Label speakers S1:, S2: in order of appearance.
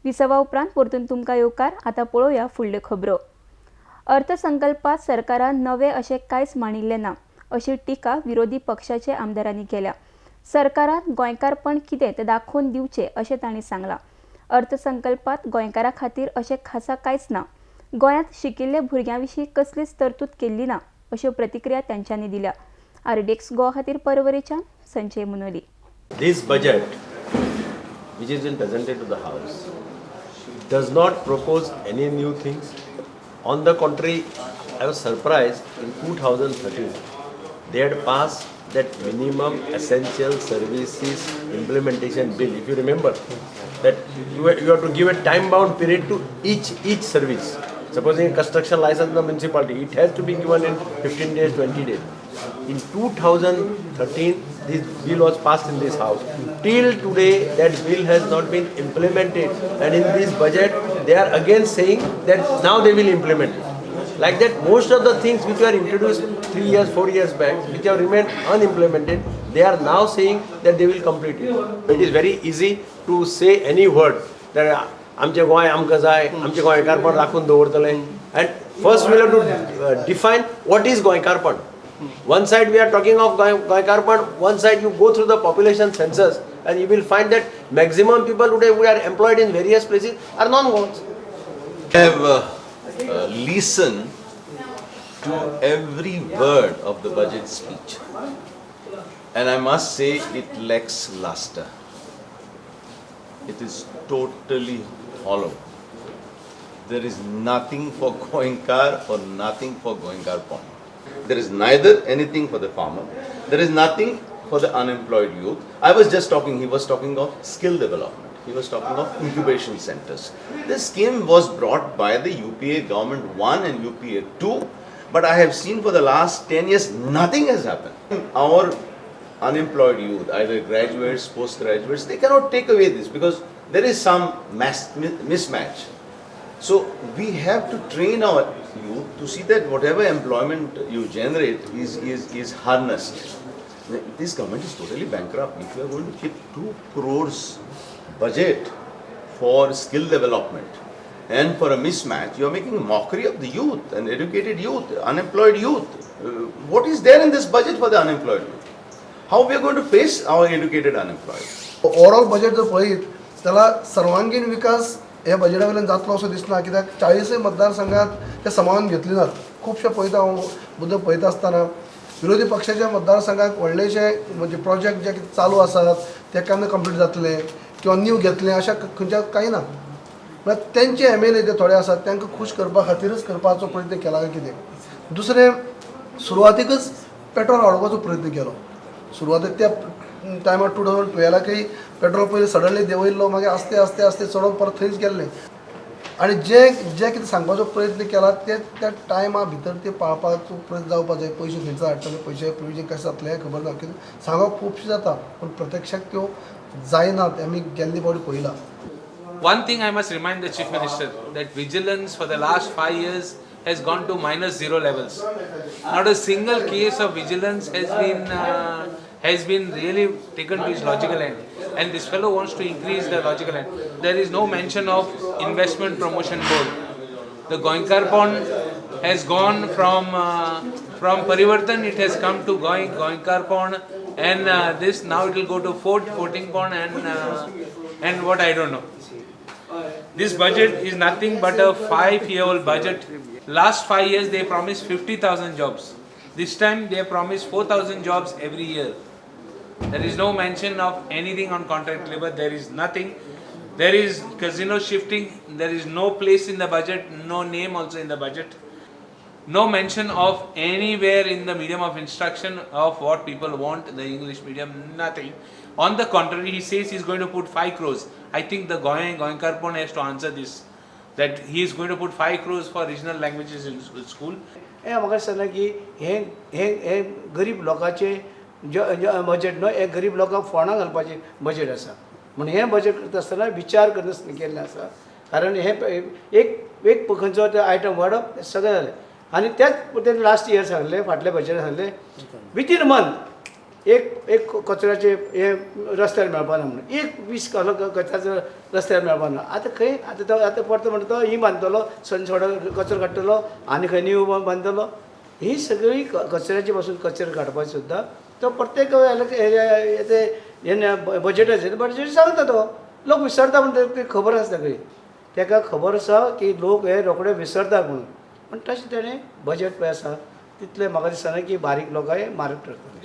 S1: विसवा उपरांत परतून तुमकां येवकार. आतां पळोवया फुडल्यो खबरो. अर्थसंकल्पात सरकारान नवे अशें कांयच मांडिल्लें ना अशी टिका विरोधी पक्षाचे आमदारांनी केल्या. सरकारान गोंयकारपण कितें तें दाखोवन दिवचें अशें तांणी सांगलां. अर्थसंकल्पात गोंयकारां खातीर अशें खासा कांयच ना. गोंयांत शिकिल्ले भुरग्यां विशीं कसलीच तरतूद केल्ली ना अश्यो प्रतिक्रिया तांच्यांनी दिल्या. आरडेक्स गोवा खातीर परवरीच्यान Sanjay मुनोली.
S2: This budget, which has been presented to the House, does not propose any new things. On the contrary, I was surprised in 2013 they had passed that minimum essential services implementation bill. If you remember, that you have to give a time-bound period to each service. Supposing a construction license in the municipality, it has to be given in 15 days, 20 days. In 2013, this bill was passed in this house. Till today, that bill has not been implemented. And in this budget, they are again saying that now they will implement it. Like that, most of the things which were introduced 3 years, 4 years back, which have remained unimplemented, they are now saying that they will complete it. It is very easy to say any word that आमचे गोंय आमकां जाय, आमचे गोंयकारपण राखून दवरतले. And first we have to define what is गोंयकारपण. One side we are talking of goikarpan, one side you go through the population census and you will find that maximum people today who are employed in various places are non-Goans.
S3: I have listened to every word of the budget speech and I must say it lacks luster. It is totally hollow. There is nothing for Goinkar or nothing for Goinkarpon. There is neither anything for the farmer, there is nothing for the unemployed youth. I was just talking, he was talking of skill development, he was talking of incubation centers. This scheme was brought by the UPA government 1 and UPA 2, but I have seen for the last 10 years nothing has happened. Our unemployed youth, either graduates, postgraduates, they cannot take away this because there is some mismatch. So we have to train our youth to see that whatever employment you generate is harnessed. This government is totally bankrupt. If you are going to keep 2 crores budget for skill development and for a mismatch, you are making a mockery of the youth and educated youth, unemployed youth. What is there in this budget for the unemployed youth? How we are going to face our educated unemployed?
S4: Overall budget जर पळयत जाल्यार सर्वांगीण विकास ह्या बजेटा वयल्यान जातलो असो दिसना. कित्याक 40 मतदारसंघात ते समावन घेतली नात. खुबशे पळयता हांव मुद्दे पळयता आसतना विरोधी पक्षाच्या मतदारसंघाक व्हडलेशे म्हणजे प्रोजेक्ट जे चालू आसात ते केन्ना कंप्लीट जातले किंवा न्यू घेतले अशा खंयच्या कांय ना. म्हळ्यार तेंचे MLA जे थोडे आसात तांकां खूश करपा खातीरच करपाचो प्रयत्न केला काय कितें. दुसरें सुरवातेकच पेट्रोल वाडोवपाचो प्रयत्न केलो. सुरवातेक त्या टायमार 2012 पेट्रोल पयलीं सडनली देंवयल्लो मागीर आस्ते आस्ते आस्ते चडोवन परत थंयच गेल्लें. आनी जे कितें सांगपाचो प्रयत्न केला ते त्या टायमा भितर ते पाळपाचो प्रयत्न जावपा जाय. पयशे खंयचो हाडटले, पयशे प्रोविजन कशें जातलें हें खबर ना. कितें सांगप खुबशें जाता पूण प्रत्यक्षाक त्यो जायनात. आमी गेल्ली फावटी पळयला.
S5: One thing I must remind the Chief Minister that vigilance for the last 5 years has gone to -0 levels. Not a single case of vigilance has been really taken to its logical end. And this fellow wants to increase the logical end. There is no mention of investment promotion board. The Goinkarpon has gone from Parivartan, it has come to Goinkarpon, and this now it will go to Fortingpon and what I don't know. This budget is nothing but a 5-year-old budget. Last 5 years they promised 50,000 jobs. This time they promised 4,000 jobs every year. There is no mention of anything on contract labor. There is nothing. There is casino shifting. There is no place in the budget. No name also in the budget. No mention of anywhere in the medium of instruction of what people want, the English medium, nothing. On the contrary, he says he is going to put 5 crores. I think the Goinkarpon has to answer this, that he is going to put 5 crores for regional languages in school.
S6: हे म्हाका दिसना की हे गरीब लोकांचे budget न्हय, हे गरीब लोकांक फोंडां घालपाचें budget आसा. म्हणून हें बजेट करता आसतना विचार करनासतना केल्लें आसा. कारण हे एक खंयचो ते आयटम वाडप सगळें जालें. आनी तेच लास्ट इयर सांगलें, फाटल्या बजेटान सांगलें विथीन मंथ एक कचऱ्याचे हे रस्त्यार मेळपाना म्हणून एक 20 कचऱ्याचो रस्त्यार मेळपाना आतां खंय आतां परतो म्हणटा तो ही बांदतलो थोडो कचरो काडटलो आनी खंय नीव बांदतलो ही सगळी कचऱ्याची पासून कचरो काडपाची सुद्दां तो प्रत्येक बजेटाचेर बजेट सांगता तो लोक विसरता म्हणटा ती खबर आसता सगळी ताका खबर आसा की लोक हे रोखडे विसरता म्हणून पण तशें तेणें बजेट पळय आसा तितलें म्हाका दिसना की बारीक लोकांय मार्क ठरता